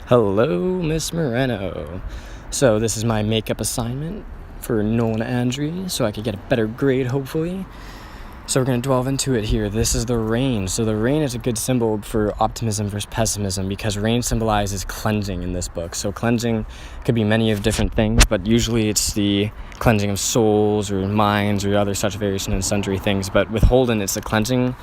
Hello, Miss Moreno. So this is my makeup assignment for Nolan Andry, so I could get a better grade, hopefully. So we're going to delve into it here. This is the rain. So the rain is a good symbol for optimism versus pessimism because rain symbolizes cleansing in this book. So cleansing could be many of different things, but usually it's the cleansing of souls or minds or other such various and sundry things. But with Holden, it's the cleansing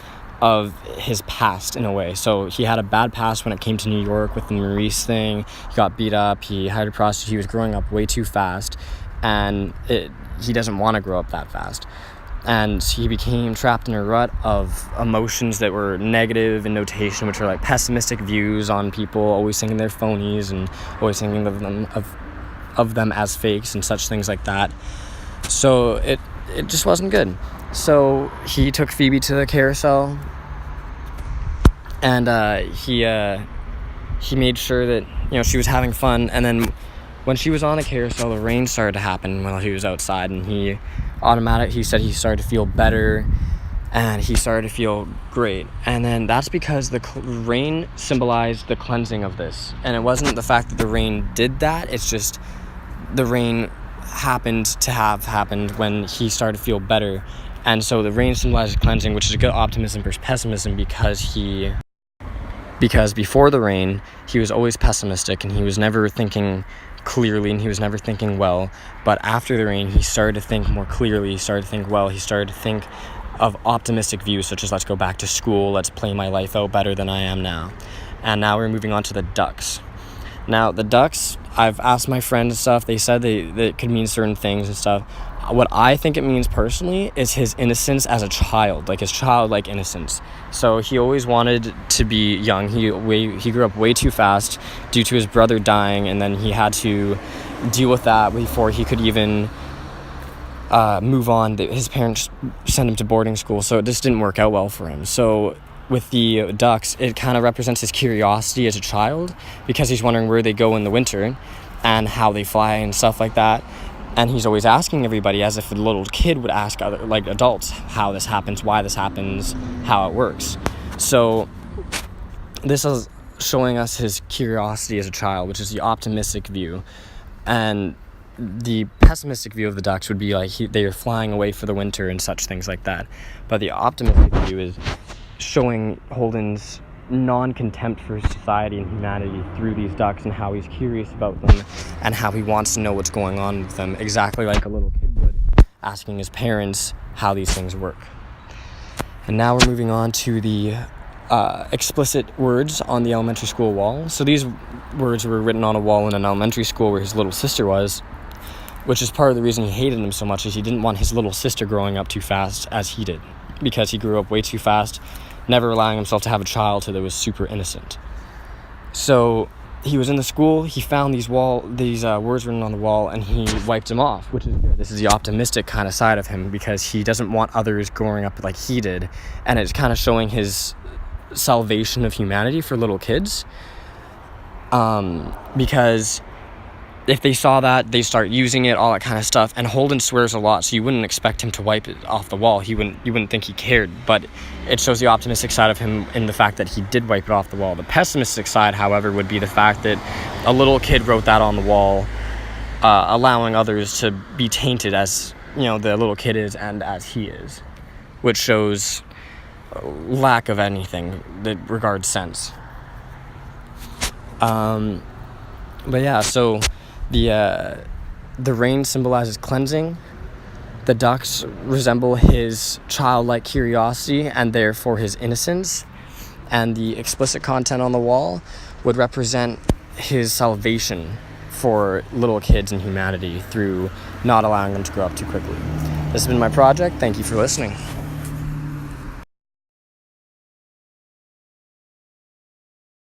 of his past in a way. So he had a bad past when it came to New York with the Maurice thing. He got beat up, he hired a prostitute, he was growing up way too fast, and he doesn't want to grow up that fast. And he became trapped in a rut of emotions that were negative in notation, which are like pessimistic views on people, always thinking they're phonies and always thinking of them as fakes and such things like that. So it just wasn't good. So he took Phoebe to the carousel, and he made sure that she was having fun. And then when she was on the carousel, the rain started to happen while he was outside, and he said he started to feel better, and he started to feel great. And then that's because the rain symbolized the cleansing of this, and it wasn't the fact that the rain did that. It's just the rain happened to have happened when he started to feel better. And so the rain symbolizes cleansing, which is a good optimism versus pessimism because before the rain, he was always pessimistic and he was never thinking clearly and he was never thinking well. But after the rain, he started to think more clearly, he started to think well, he started to think of optimistic views such as let's go back to school, let's play my life out better than I am now. And now we're moving on to the ducks. Now the ducks, I've asked my friends and stuff, they said that it could mean certain things and stuff. What I think it means personally is his innocence as a child, like his childlike innocence. So he always wanted to be young. He grew up way too fast due to his brother dying, and then he had to deal with that before he could even move on. His parents sent him to boarding school, so it just didn't work out well for him. So with the ducks, it kind of represents his curiosity as a child because he's wondering where they go in the winter and how they fly and stuff like that. And he's always asking everybody as if a little kid would ask other adults how this happens, why this happens, how it works. So this is showing us his curiosity as a child, which is the optimistic view. And the pessimistic view of the ducks would be like they are flying away for the winter and such things like that. But the optimistic view is showing Holden's non-contempt for society and humanity through these ducks and how he's curious about them and how he wants to know what's going on with them, exactly like a little kid would, asking his parents how these things work. And now we're moving on to the explicit words on the elementary school wall. So these words were written on a wall in an elementary school where his little sister was, which is part of the reason he hated him so much, is he didn't want his little sister growing up too fast as he did, because he grew up way too fast, never allowing himself to have a childhood that was super innocent. So he was in the school, he found these words written on the wall, and he wiped them off, which is good. This is the optimistic kind of side of him because he doesn't want others growing up like he did, and it's kind of showing his salvation of humanity for little kids, because if they saw that, they start using it, all that kind of stuff. And Holden swears a lot, so you wouldn't expect him to wipe it off the wall. You wouldn't think he cared, but it shows the optimistic side of him in the fact that he did wipe it off the wall. The pessimistic side, however, would be the fact that a little kid wrote that on the wall, allowing others to be tainted as, the little kid is and as he is, which shows lack of anything that regards sense. But yeah, so the rain symbolizes cleansing. The ducks resemble his childlike curiosity and therefore his innocence. And the explicit content on the wall would represent his salvation for little kids and humanity through not allowing them to grow up too quickly. This has been my project. Thank you for listening.